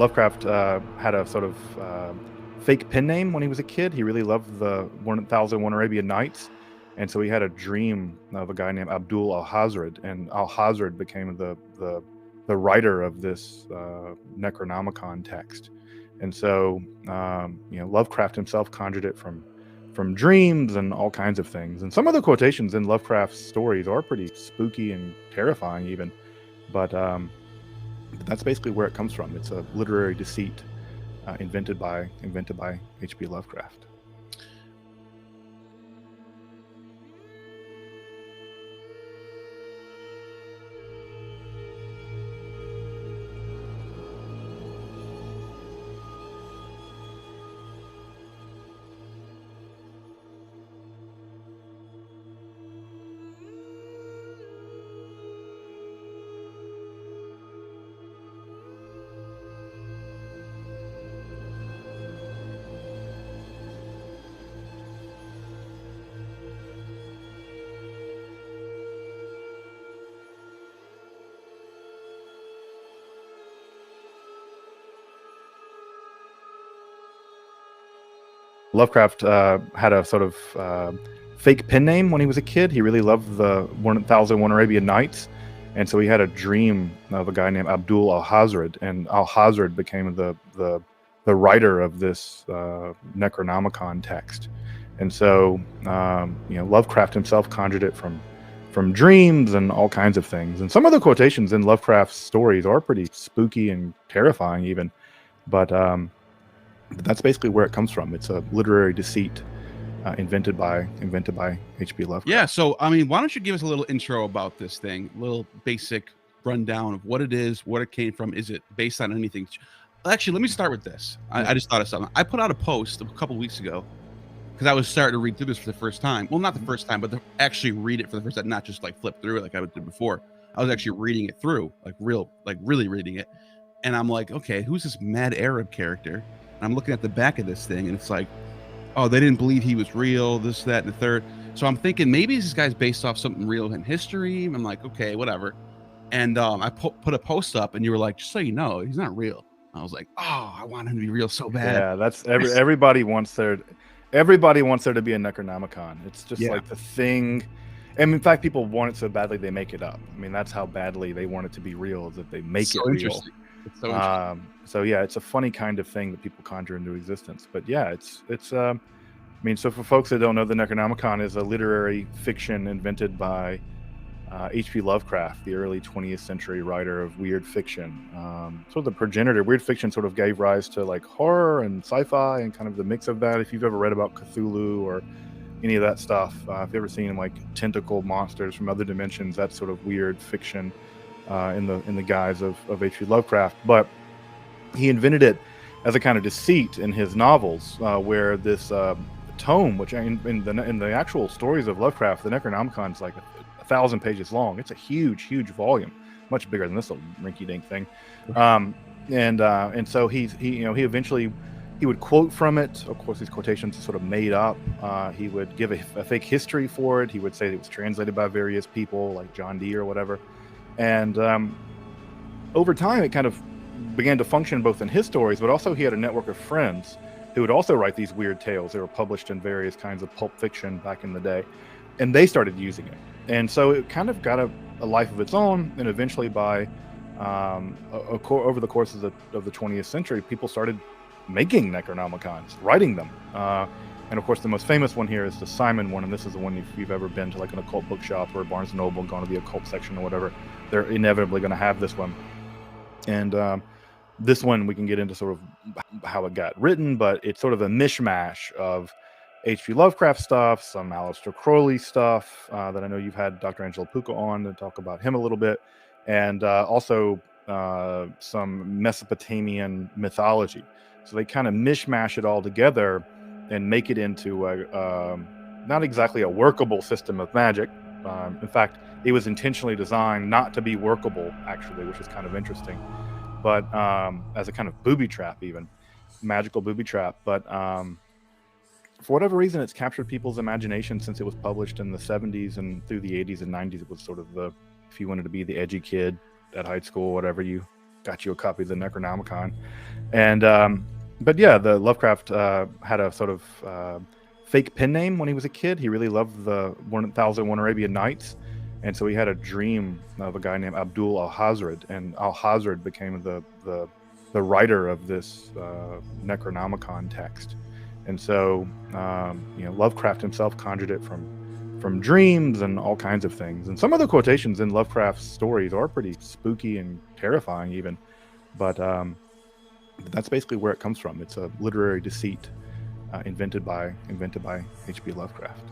Lovecraft had a sort of fake pen name when he was a kid. He really loved the 1001 Arabian Nights, and so he had a dream of a guy named Abdul al-Hazred, and al-Hazred became the writer of this Necronomicon text. And so Lovecraft himself conjured it from dreams and all kinds of things. And some of the quotations in Lovecraft's stories are pretty spooky and terrifying even, but that's basically where it comes from. It's a literary deceit invented by H.P. Lovecraft. Lovecraft had a sort of fake pen name when he was a kid. He really loved the 1001 Arabian Nights, and so he had a dream of a guy named Abdul al-Hazred, and al-Hazred became the writer of this Necronomicon text. And so Lovecraft himself conjured it from dreams and all kinds of things. And some of the quotations in Lovecraft's stories are pretty spooky and terrifying even, but that's basically where it comes from. It's a literary deceit invented by H.P. Lovecraft. Yeah. So, I mean, why don't you give us a little intro about this thing, a little basic rundown of what it is, what it came from. Is it based on anything? Actually, let me start with this. I just thought of something. I put out a post a couple weeks ago because I was starting to read through this for the first time. Well, not the first time, but to actually read it for the first time, not just like flip through it like I did before. I was actually reading it through, really reading it. And I'm like, okay, who's this mad Arab character? I'm looking at the back of this thing and it's like, oh, they didn't believe he was real, this, that, and the third. So I'm thinking maybe this guy's based off something real in history. I'm like, okay, whatever. And I put a post up and you were like, just so you know, he's not real. I was like, oh, I want him to be real so bad. Yeah, that's everybody wants there to be a Necronomicon. It's just like the thing. And in fact, people want it so badly they make it up. I mean, that's how badly they want it to be real, is that they make it real. It's so interesting. So yeah, it's a funny kind of thing that people conjure into existence. But yeah, it's I mean, so for folks that don't know, the Necronomicon is a literary fiction invented by H.P. Lovecraft, the early 20th century writer of weird fiction. Sort of the progenitor. Weird fiction sort of gave rise to like horror and sci-fi and kind of the mix of that. If you've ever read about Cthulhu or any of that stuff, if you've ever seen like tentacle monsters from other dimensions, that's sort of weird fiction in the guise of H.P. Lovecraft. But he invented it as a kind of deceit in his novels, where this tome, which in the actual stories of Lovecraft, the Necronomicon is like 1,000 pages long. It's a huge volume, much bigger than this little rinky-dink thing. And so he eventually would quote from it. Of course, these quotations are sort of made up. He would give a fake history for it. He would say it was translated by various people, like John Dee or whatever. And over time, it kind of began to function both in his stories, but also he had a network of friends who would also write these weird tales. They were published in various kinds of pulp fiction back in the day, and they started using it. And so it kind of got a life of its own, and eventually by over the course of the 20th century, people started making Necronomicons, writing them. And of course, the most famous one here is the Simon one, and this is the one if you've ever been to like an occult bookshop or Barnes & Noble, gone to the occult section or whatever, they're inevitably going to have this one. And this one we can get into sort of how it got written, but it's sort of a mishmash of H.P. Lovecraft stuff, some Aleister Crowley stuff that I know you've had Dr. Angelo Pucca on to talk about him a little bit, and also some Mesopotamian mythology. So they kind of mishmash it all together and make it into not exactly a workable system of magic. In fact, it was intentionally designed not to be workable, actually, which is kind of interesting, but as a kind of booby trap, even magical booby trap. But for whatever reason, it's captured people's imagination since it was published in the 70s, and through the 80s and 90s, it was sort of if you wanted to be the edgy kid at high school, whatever, you got you a copy of the Necronomicon. And but yeah, the Lovecraft had a sort of fake pen name when he was a kid. He really loved the 1001 Arabian Nights, and so he had a dream of a guy named Abdul Al-Hazred, and Al-Hazred became the writer of this Necronomicon text. And so Lovecraft himself conjured it from dreams and all kinds of things. And some of the quotations in Lovecraft's stories are pretty spooky and terrifying even, but that's basically where it comes from. It's a literary deceit invented by H.P. Lovecraft.